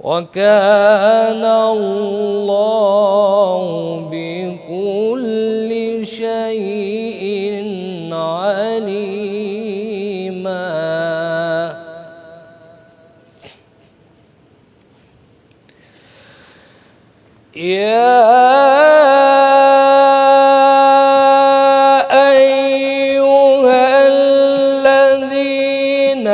وكان الله بكل شيء عليما يا أيها الذين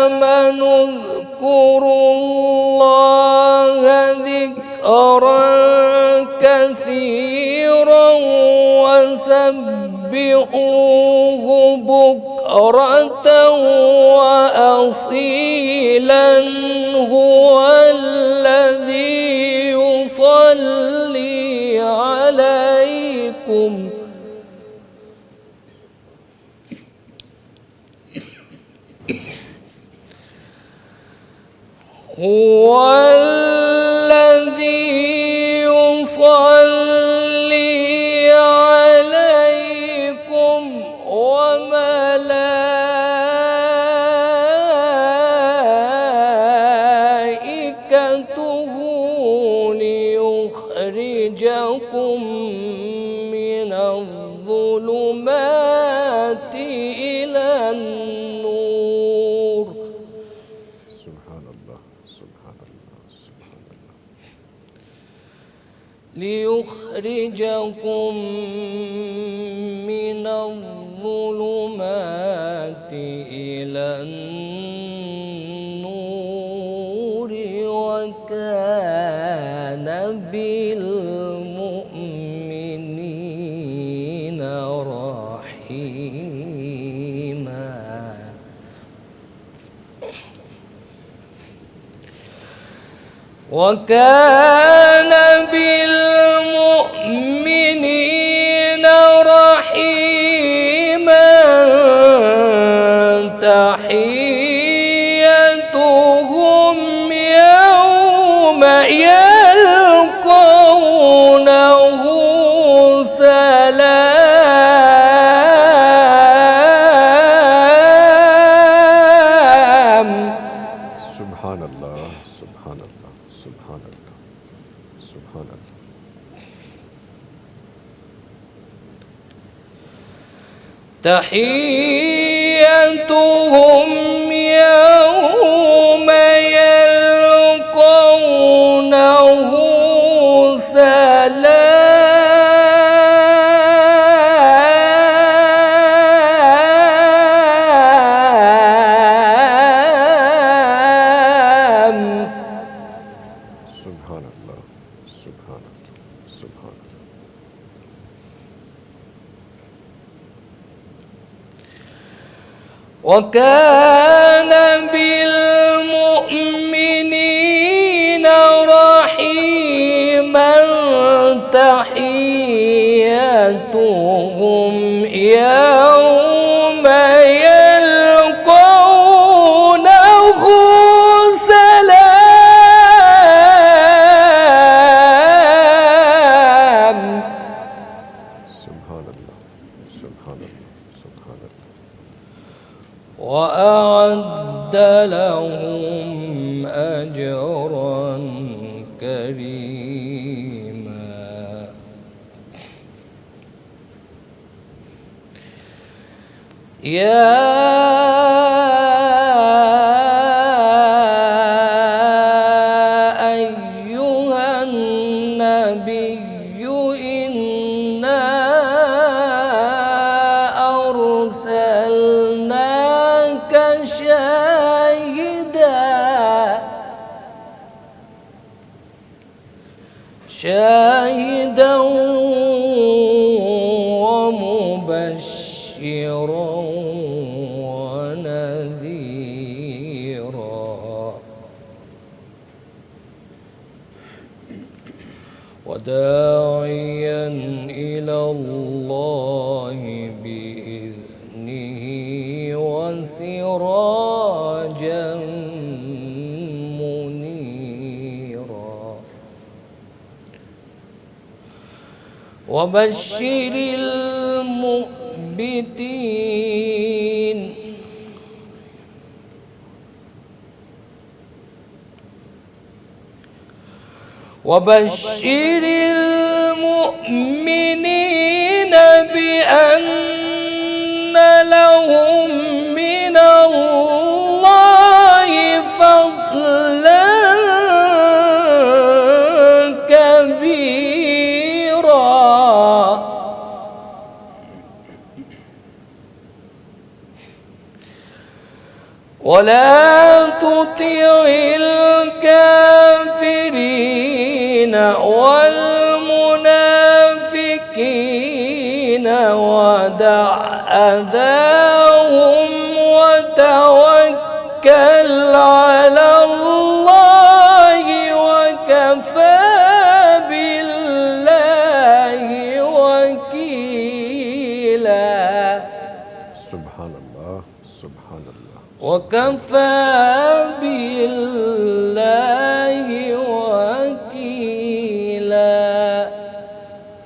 آمنوا اذكروا الله ذكرا كثيرا وسبحوه بكرة وأصيلا هو الذي يصلي عليكم هو الذي يصلي عليكم وملائكته ليخرجكم من الظلمات إلى النور. سبحان اللہ سبحان اللہ سبحان اللہ. ليخرجكم من الظلمات إلى النور وكان بالمؤمنين رحيما. وكان بالمؤمنين رحيما. تحيتهم يوم يلقونه سلام. سبحان اللہ سبحان اللہ سبحان اللہ سبحان اللہ. تحيتهم يوم يلقونه سلام. سبحان اللہ سبحان اللہ سبحان اللہ. وكان بالمؤمنين رحيما. تحيتهم يوم يلقونه سلام. سبحان اللہ سبحان اللہ سبحان اللہ. وأعد لهم أجرا كريما. يا أيها النبي إنا أرسلناك شاهدا ومبشرا ونذيرا وداعيا إلى الله بإذنه وسراجا منيرا. وبشر المخبتين وبشر المؤمنين بأن لهم من الله فضلا كبيرا. ولا تطع الكافرين والمنافقين سبحان اللہ. وكفى بالله وكيلا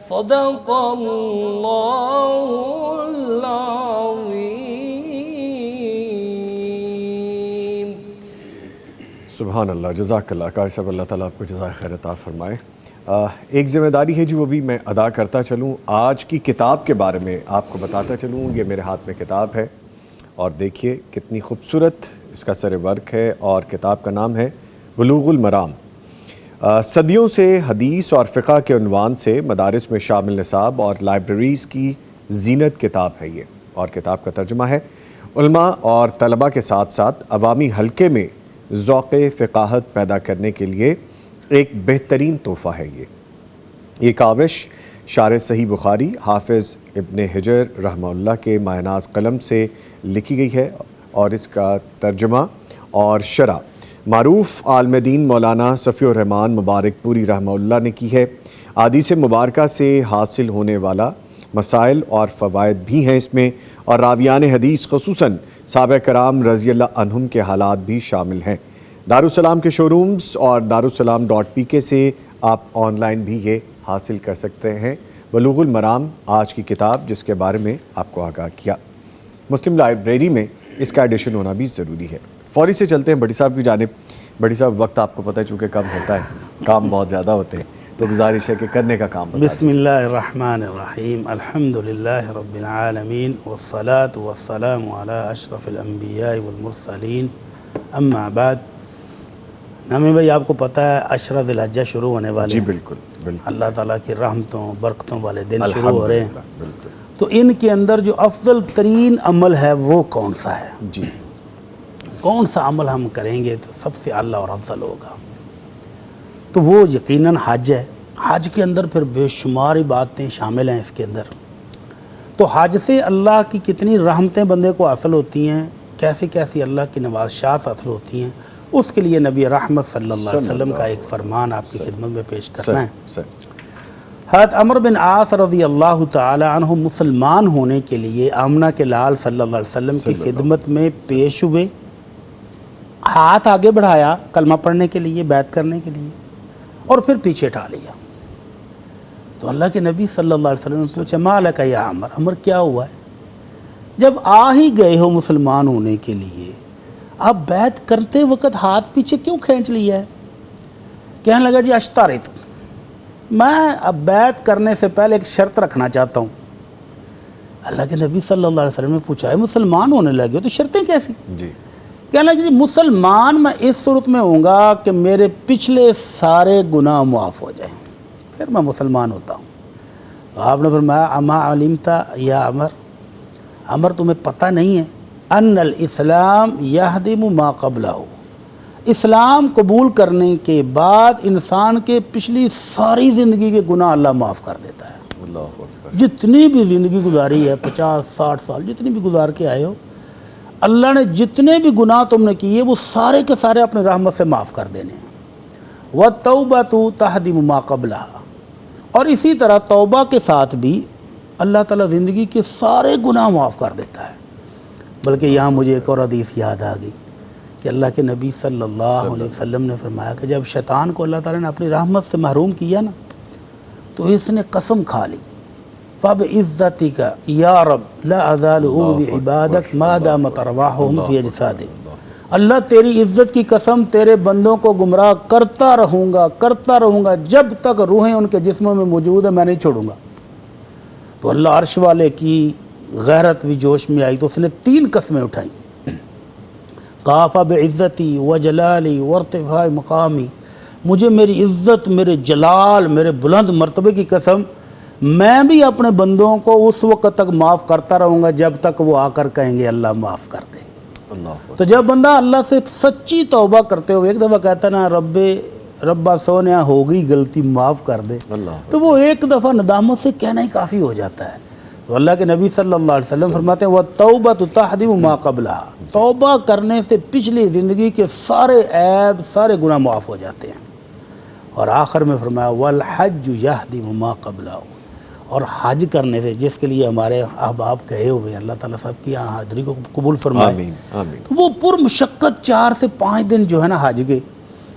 صدق الله العظيم. سبحان اللہ. جزاک اللہ قاری صاحب, اللہ تعالیٰ آپ کو جزائے خیر عطا فرمائے. ایک ذمہ داری ہے جی, وہ بھی میں ادا کرتا چلوں. آج کی کتاب کے بارے میں آپ کو بتاتا چلوں. یہ میرے ہاتھ میں کتاب ہے اور دیکھیے کتنی خوبصورت اس کا سر ورک ہے, اور کتاب کا نام ہے بلوغ المرام. صدیوں سے حدیث اور فقہ کے عنوان سے مدارس میں شامل نصاب اور لائبریریز کی زینت کتاب ہے یہ, اور کتاب کا ترجمہ ہے. علماء اور طلباء کے ساتھ ساتھ عوامی حلقے میں ذوق فقاہت پیدا کرنے کے لیے ایک بہترین تحفہ ہے یہ. یہ کاوش شارح صحیح بخاری حافظ ابن حجر رحمہ اللہ کے ماہ ناز قلم سے لکھی گئی ہے, اور اس کا ترجمہ اور شرح معروف عالم دین مولانا صفی الرحمن مبارک پوری رحمہ اللہ نے کی ہے. احادیث مبارکہ سے حاصل ہونے والا مسائل اور فوائد بھی ہیں اس میں, اور راویان حدیث خصوصاً صحابہ کرام رضی اللہ عنہم کے حالات بھی شامل ہیں. دارالسلام کے شو رومز اور darussalam.pk سے آپ آن لائن بھی یہ حاصل کر سکتے ہیں. بلوغ المرام آج کی کتاب, جس کے بارے میں آپ کو آگاہ کیا. مسلم لائبریری میں اس کا ایڈیشن ہونا بھی ضروری ہے. فوری سے چلتے ہیں بڑی صاحب کی جانب. بڑی صاحب, وقت آپ کو پتہ ہے چونکہ کم ہوتا ہے, کام بہت زیادہ ہوتے ہیں, تو گزارش ہے کہ کرنے کا کام بتا بسم اللہ الرحمن الرحیم. الحمدللہ رب العالمین والصلاة والسلام علی اشرف الانبیاء والمرسلین. اما بعد, نامی بھائی آپ کو پتہ ہے عشرہ ذی الحجہ شروع ہونے والے جی ہیں. بالکل بالکل. اللہ تعالیٰ کی رحمتوں برکتوں والے دن شروع ہو رہے ہیں. الحمدللہ, بالکل. تو ان کے اندر جو افضل ترین عمل ہے وہ کون سا ہے؟ جی کون سا عمل ہم کریں گے تو سب سے اعلیٰ اور افضل ہوگا؟ تو وہ یقیناً حج ہے. حج کے اندر پھر بے شمار باتیں شامل ہیں اس کے اندر. تو حج سے اللہ کی کتنی رحمتیں بندے کو حاصل ہوتی ہیں, کیسی کیسی اللہ کی نوازشات حاصل ہوتی ہیں, اس کے لیے نبی رحمت صلی اللہ علیہ وسلم کا ایک فرمان آپ کی خدمت میں پیش کرنا ہے. حضرت عمر بن عاص رضی اللہ تعالی عنہ مسلمان ہونے کے لیے آمنہ کے لال صلی اللہ علیہ وسلم کی خدمت میں پیش ہوئے, ہاتھ آگے بڑھایا کلمہ پڑھنے کے لیے, بیعت کرنے کے لیے, اور پھر پیچھے ٹھا لیا. تو اللہ کے نبی صلی اللہ علیہ وسلم نے پوچھا ما لک یا عمر, عمر کیا ہوا ہے؟ جب آ ہی گئے ہو مسلمان ہونے کے لیے, آپ بیعت کرتے وقت ہاتھ پیچھے کیوں کھینچ لیا ہے؟ کہنے لگا جی اشترط, میں اب بیعت کرنے سے پہلے ایک شرط رکھنا چاہتا ہوں. اللہ کے نبی صلی اللہ علیہ وسلم نے پوچھا ہے مسلمان ہونے لگے ہو تو شرطیں کیسی؟ جی کہنے لگا جی مسلمان میں اس صورت میں ہوں گا کہ میرے پچھلے سارے گناہ معاف ہو جائیں, پھر میں مسلمان ہوتا ہوں. تو آپ نے فرمایا اما علمت یا عمر, عمر تمہیں پتہ نہیں ہے ان الاسلام یہدم ما قبلہ, اسلام قبول کرنے کے بعد انسان کے پچھلی ساری زندگی کے گناہ اللہ معاف کر دیتا ہے. اللہ اکبر. جتنی بھی زندگی گزاری ہے 50-60 سال جتنی بھی گزار کے آئے ہو, اللہ نے جتنے بھی گناہ تم نے کیے وہ سارے کے سارے اپنی رحمت سے معاف کر دینے ہیں. وَالتَّوْبَةُ تَهْدِمُ مَا قَبْلَهَا, اور اسی طرح توبہ کے ساتھ بھی اللہ تعالیٰ زندگی کے سارے گناہ معاف کر دیتا ہے. بلکہ یہاں مجھے ایک اور حدیث یاد آ گئی کہ اللہ کے نبی صلی اللہ علیہ وسلم نے فرمایا کہ جب شیطان کو اللہ تعالیٰ نے اپنی رحمت سے محروم کیا نا, تو اس نے قسم کھا لی فَبِعِزَّتِكَ يَا رَبْ لَا أَزَالُ أُؤْذِي عِبَادَكَ مَا دَامَتْ أَرْوَاحُهُمْ فِي أَجْسَادِهِمْ, اللہ تیری عزت کی قسم تیرے بندوں کو گمراہ کرتا رہوں گا جب تک روحیں ان کے جسموں میں موجود ہیں, میں نہیں چھوڑوں گا. تو اللہ عرش والے کی غیرت بھی جوش میں آئی, تو اس نے 3 قسمیں اٹھائیں. قافہ بعزتی وجلالی وارتفاع مقامی, مجھے میری عزت, میرے جلال, میرے بلند مرتبے کی قسم, میں بھی اپنے بندوں کو اس وقت تک معاف کرتا رہوں گا جب تک وہ آ کر کہیں گے اللہ معاف کر دے. تو جب بندہ اللہ سے سچی توبہ کرتے ہوئے ایک دفعہ کہتا ہے نا ربا سونیا ہو گئی غلطی معاف کر دے, تو وہ ایک دفعہ ندامت سے کہنا ہی کافی ہو جاتا ہے. تو اللہ کے نبی صلی اللہ علیہ وسلم فرماتے ہیں وَالتَّوْبَةُ تَهْدِمُ مَا قَبْلَهَا, توبہ کرنے سے پچھلی زندگی کے سارے عیب سارے گناہ معاف ہو جاتے ہیں. اور آخر میں فرمایا وَالْحَجُّ يَهْدِمُ مَا قَبْلَهُ, اور حج کرنے سے، جس کے لیے ہمارے احباب گئے ہوئے ہیں، اللہ تعالیٰ سب کی یہاں حاضری کو قبول فرمائے. آمین آمین. تو وہ پر مشقت 4 سے 5 دن جو ہے نا حج کے،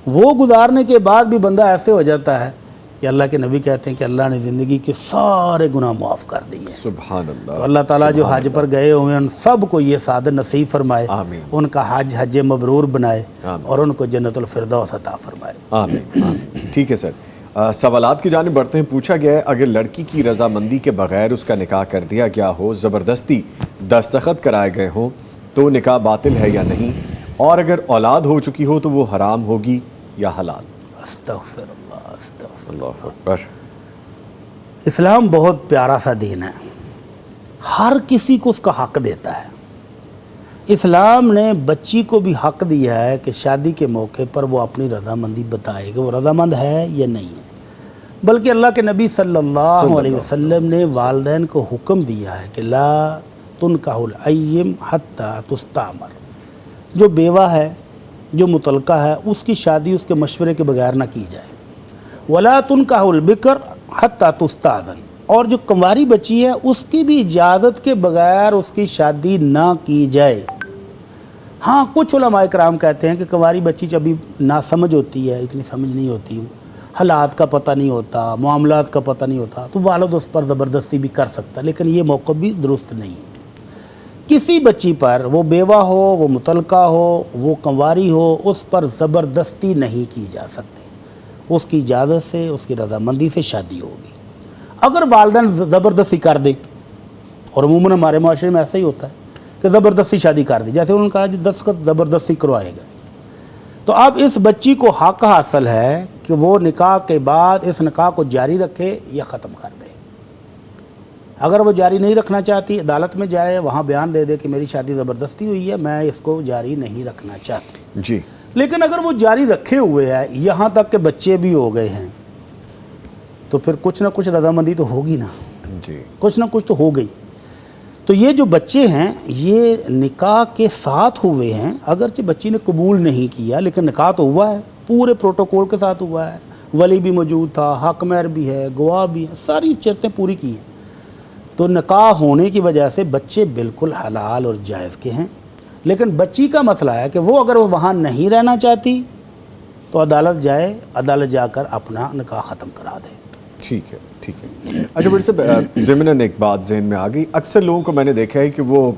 وہ گزارنے کے بعد بھی بندہ ایسے ہو جاتا ہے کہ اللہ کے نبی کہتے ہیں کہ اللہ نے زندگی کے سارے گناہ معاف کر دیے. سبحان اللہ. تو اللہ تعالیٰ جو حج پر گئے ہوئے ہیں ان سب کو یہ سعادت نصیب فرمائے، آمین. ان کا حج مبرور بنائے آمین. اور ان کو جنت الفردوس عطا فرمائے. آمین آمین. ٹھیک ہے سر، سوالات کی جانب بڑھتے ہیں. پوچھا گیا ہے اگر لڑکی کی رضامندی کے بغیر اس کا نکاح کر دیا گیا ہو، زبردستی دستخط کرائے گئے ہوں، تو نکاح باطل ہے یا نہیں؟ اور اگر اولاد ہو چکی ہو تو وہ حرام ہوگی یا حلال؟ استغفر اللہ استغفر. اللہ اکبر. اسلام بہت پیارا سا دین ہے، ہر کسی کو اس کا حق دیتا ہے. اسلام نے بچی کو بھی حق دیا ہے کہ شادی کے موقع پر وہ اپنی رضامندی بتائے کہ وہ رضامند ہے یا نہیں ہے. بلکہ اللہ کے نبی صلی اللہ علیہ وسلم نے والدین کو حکم دیا ہے کہ لا تنکح الایّم حتی تستعمر. جو بیوہ ہے، جو مطلقہ ہے، اس کی شادی اس کے مشورے کے بغیر نہ کی جائے. ولا تنکح البکر حتی تستاذن. اور جو کنواری بچی ہے اس کی بھی اجازت کے بغیر اس کی شادی نہ کی جائے. ہاں کچھ علماء کرام کہتے ہیں کہ کنواری بچی جب ابھی ناسمجھ ہوتی ہے، اتنی سمجھ نہیں ہوتی، حالات کا پتہ نہیں ہوتا، معاملات کا پتہ نہیں ہوتا، تو والد اس پر زبردستی بھی کر سکتا، لیکن یہ موقع بھی درست نہیں ہے. کسی بچی پر، وہ بیوہ ہو، وہ مطلقہ ہو، وہ کنواری ہو، اس پر زبردستی نہیں کی جا سکتی. اس کی اجازت سے، اس کی رضامندی سے شادی ہوگی. اگر والدین زبردستی کر دیں، اور عموماً ہمارے معاشرے میں ایسا ہی ہوتا ہے کہ زبردستی شادی کر دی، جیسے انہوں نے کہا کہ دستخط زبردستی کروائے گئے، تو اب اس بچی کو حق حاصل ہے کہ وہ نکاح کے بعد اس نکاح کو جاری رکھے یا ختم کر دے. اگر وہ جاری نہیں رکھنا چاہتی، عدالت میں جائے، وہاں بیان دے دے کہ میری شادی زبردستی ہوئی ہے، میں اس کو جاری نہیں رکھنا چاہتی. جی. لیکن اگر وہ جاری رکھے ہوئے ہے، یہاں تک کہ بچے بھی ہو گئے ہیں، تو پھر کچھ نہ کچھ رضامندی تو ہوگی نا. جی. کچھ نہ کچھ تو ہو گئی. تو یہ جو بچے ہیں یہ نکاح کے ساتھ ہوئے ہیں، اگرچہ بچی نے قبول نہیں کیا لیکن نکاح تو ہوا ہے، پورے پروٹوکول کے ساتھ ہوا ہے، ولی بھی موجود تھا، حق مہر بھی ہے، گواہ بھی ہے، ساری شرطیں پوری کی ہیں. تو نکاح ہونے کی وجہ سے بچے بالکل حلال اور جائز کے ہیں. لیکن بچی کا مسئلہ ہے کہ وہ اگر وہاں نہیں رہنا چاہتی تو عدالت جائے، عدالت جا کر اپنا نکاح ختم کرا دے. ٹھیک ہے ٹھیک ہے. اچھا بڑے صاحب، ضمناً ایک بات ذہن میں آ گئی. اکثر لوگوں کو میں نے دیکھا ہے کہ وہ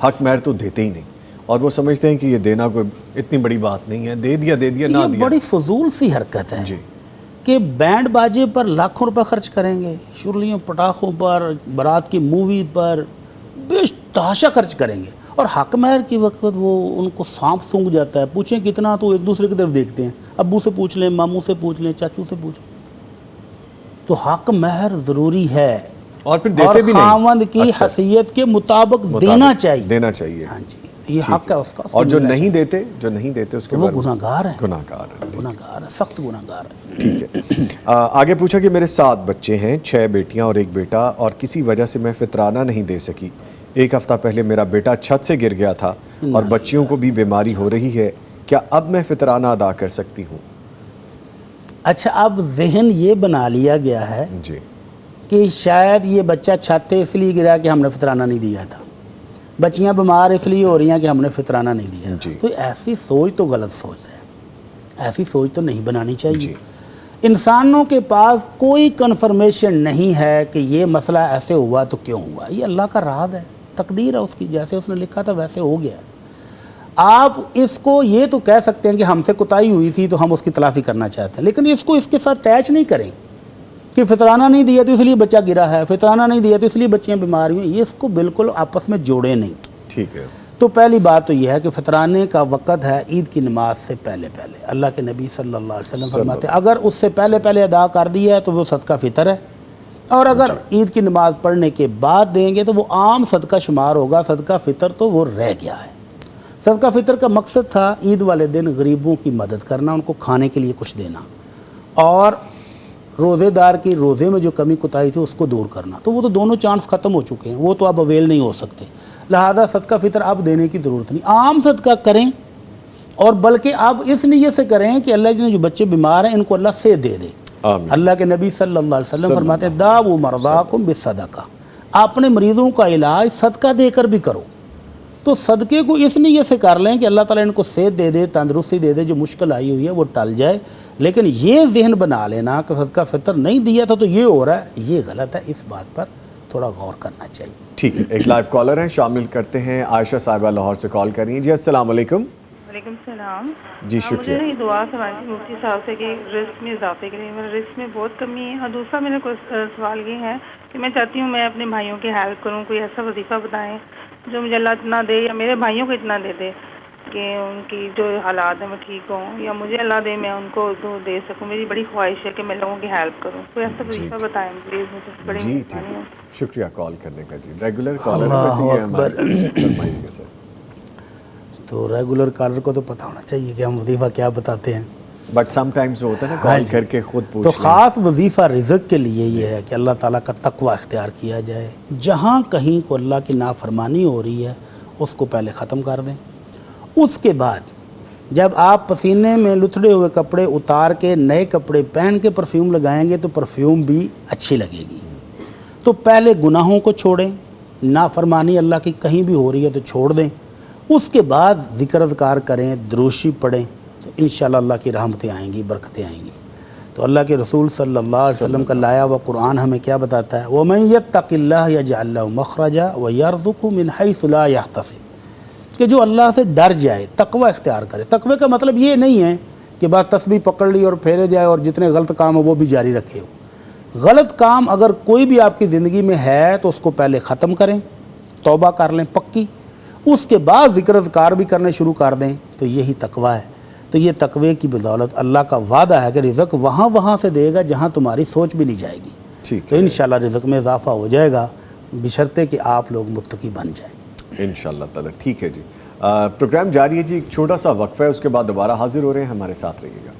حق مہر تو دیتے ہی نہیں، اور وہ سمجھتے ہیں کہ یہ دینا کوئی اتنی بڑی بات نہیں ہے، دے دیا نہ یہ دیا. بڑی فضول سی حرکت ہے جی. کہ بینڈ باجے پر لاکھوں روپے خرچ کریں گے، شرلیوں پٹاخوں پر، بارات کی مووی پر بے تحاشا خرچ کریں گے، اور حق مہر کی وقت وہ ان کو سانپ سونگ جاتا ہے. پوچھیں کتنا تو ایک دوسرے کی طرف دیکھتے ہیں، ابو سے پوچھ لیں، ماموں سے پوچھ لیں، چاچو سے پوچھ لیں. تو حق مہر ضروری ہے، اور پھر دیتے بھی نہیں، خاوند کی حیثیت کے مطابق دینا چاہیے. ہاں جی، یہ حق ہے اس کا. اور جو نہیں دیتے اس کے وہ گناہ گار ہیں، گناہگار ہیں، سخت گناہ گار ہیں. ٹھیک ہے. آگے پوچھا کہ میرے 7 بچے ہیں، 6 بیٹیاں اور 1 بیٹا، اور کسی وجہ سے میں فطرانہ نہیں دے سکی. 1 ہفتہ پہلے میرا بیٹا چھت سے گر گیا تھا اور بچیوں کو بھی بیماری ہو رہی ہے، کیا اب میں فطرانہ ادا کر سکتی ہوں؟ اچھا، اب ذہن یہ بنا لیا گیا ہے جی کہ شاید یہ بچہ چھت سے اس لیے گرا کہ ہم نے فطرانہ نہیں دیا تھا، بچیاں بیمار اس لیے ہو رہی ہیں کہ ہم نے فطرانہ نہیں دیا تھا. تو ایسی سوچ تو غلط سوچ ہے، ایسی سوچ تو نہیں بنانی چاہیے. انسانوں کے پاس کوئی کنفرمیشن نہیں ہے کہ یہ مسئلہ ایسے ہوا تو کیوں ہوا. یہ اللہ کا راز ہے، تقدیر ہے اس کی، جیسے اس نے لکھا تھا ویسے ہو گیا. آپ اس کو یہ تو کہہ سکتے ہیں کہ ہم سے کوتاہی ہوئی تھی تو ہم اس کی تلافی کرنا چاہتے ہیں، لیکن اس کو اس کے ساتھ اٹیچ نہیں کریں کہ فطرانہ نہیں دیا تو اس لیے بچہ گرا ہے، فطرانہ نہیں دیا تو اس لیے بچیاں بیمار ہوئی ہیں. یہ اس کو بالکل آپس میں جوڑے نہیں. ٹھیک ہے. تو پہلی بات تو یہ ہے کہ فطرانے کا وقت ہے عید کی نماز سے پہلے پہلے. اللہ کے نبی صلی اللہ علیہ وسلم فرماتے ہیں اگر اس سے پہلے پہلے ادا کر دیا ہے تو وہ صدقہ فطر ہے، اور اگر عید کی نماز پڑھنے کے بعد دیں گے تو وہ عام صدقہ شمار ہوگا. صدقہ فطر تو وہ رہ گیا ہے. صدقہ فطر کا مقصد تھا عید والے دن غریبوں کی مدد کرنا، ان کو کھانے کے لیے کچھ دینا، اور روزے دار کی روزے میں جو کمی کوتاہی تھی اس کو دور کرنا. تو وہ تو دونوں چانس ختم ہو چکے ہیں، وہ تو اب اویل نہیں ہو سکتے. لہذا صدقہ فطر اب دینے کی ضرورت نہیں. عام صدقہ کریں، اور بلکہ اب اس نیت سے کریں کہ اللہ نے جو بچے بیمار ہیں ان کو اللہ سے دے دے. آمین۔ اللہ کے نبی صلی اللہ علیہ وسلم فرماتے ہیں داؤ مرضاکم بالصدقہ، اپنے مریضوں کا علاج صدقہ دے کر بھی کرو۔ تو صدقے کو اس نیت سے کر لیں کہ اللہ تعالیٰ ان کو صحت دے دے، تندرستی دے دے، جو مشکل آئی ہوئی ہے وہ ٹل جائے، لیکن یہ ذہن بنا لینا کہ صدقہ فطر نہیں دیا تھا تو یہ ہو رہا ہے، یہ غلط ہے، اس بات پر تھوڑا غور کرنا چاہیے۔ ٹھیک ہے، ایک لائیو کالر ہیں، شامل کرتے ہیں۔ عائشہ صاحبہ لاہور سے کال کر رہی ہیں جی، السلام علیکم۔ وعلیکم السلام جی شکریہ۔ مجھے یہ دعا سوال تھی مفتی صاحب سے کہ رزق میں اضافے کے لیے، میرے رزق میں بہت کمی ہے، اور دوسرا میرا سوال یہ ہے کہ میں چاہتی ہوں میں اپنے بھائیوں کی ہیلپ کروں، کوئی ایسا وظیفہ بتائیں جو مجھے اللہ اتنا دے یا میرے بھائیوں کو اتنا دے دے کہ ان کی جو حالات ہیں وہ ٹھیک ہوں، یا مجھے اللہ دے میں ان کو دے سکوں۔ میری بڑی خواہش ہے کہ میں لوگوں کی ہیلپ کروں، کوئی ایسا وظیفہ بتائیں پلیز، مجھے بڑی جی ٹھیک مہربانی ہے، ہے۔ شکریہ کال کرنے کا جی۔ ریگولر کالر ہے ویسے، اللہ یہ اکبر۔ فرمائیے گا سر۔ تو ریگولر کالر کو تو پتہ ہونا چاہیے کہ ہم وظیفہ کیا بتاتے ہیں، بٹ سم ٹائمز ہوتا ہے نا کال کر کے خود پوچھ تو لیں۔ خاص وظیفہ رزق کے لیے یہ ہے کہ اللہ تعالیٰ کا تقوی اختیار کیا جائے، جہاں کہیں کو اللہ کی نافرمانی ہو رہی ہے اس کو پہلے ختم کر دیں، اس کے بعد جب آپ پسینے میں لتھڑے ہوئے کپڑے اتار کے نئے کپڑے پہن کے پرفیوم لگائیں گے تو پرفیوم بھی اچھی لگے گی۔ تو پہلے گناہوں کو چھوڑیں، نافرمانی اللہ کی کہیں بھی ہو رہی ہے تو چھوڑ دیں، اس کے بعد ذکر اذکار کریں، دروشی پڑھیں، تو انشاءاللہ اللہ کی رحمتیں آئیں گی، برکتیں آئیں گی۔ تو اللہ کے رسول صلی اللہ علیہ وسلم کا لایا ہوا قرآن ہمیں کیا بتاتا ہے، وَمَن يَتَّقِ اللَّهَ يَجْعَل لَّهُ مَخْرَجًا وَيَرْزُقْهُ مِنْ حَيْثُ لَا يَحْتَسِبُ، کہ جو اللہ سے ڈر جائے، تقوی اختیار کرے۔ تقوی کا مطلب یہ نہیں ہے کہ بس تسبیح پکڑ لی اور پھیرے جائے اور جتنے غلط کام ہیں وہ بھی جاری رکھے ہو۔ غلط کام اگر کوئی بھی آپ کی زندگی میں ہے تو اس کو پہلے ختم کریں، توبہ کر لیں پکی، اس کے بعد ذکر اذکار بھی کرنے شروع کر دیں، تو یہی تقوی ہے۔ تو یہ تقوی کی بدولت اللہ کا وعدہ ہے کہ رزق وہاں سے دے گا جہاں تمہاری سوچ بھی نہیں جائے گی۔ ٹھیک تو ہے، انشاءاللہ رزق میں اضافہ ہو جائے گا، بشرطے کہ آپ لوگ متقی بن جائیں۔ انشاءاللہ تعالیٰ۔ ٹھیک ہے جی، پروگرام جاری ہے جی، ایک چھوٹا سا وقفہ ہے، اس کے بعد دوبارہ حاضر ہو رہے ہیں، ہمارے ساتھ رہیے گا۔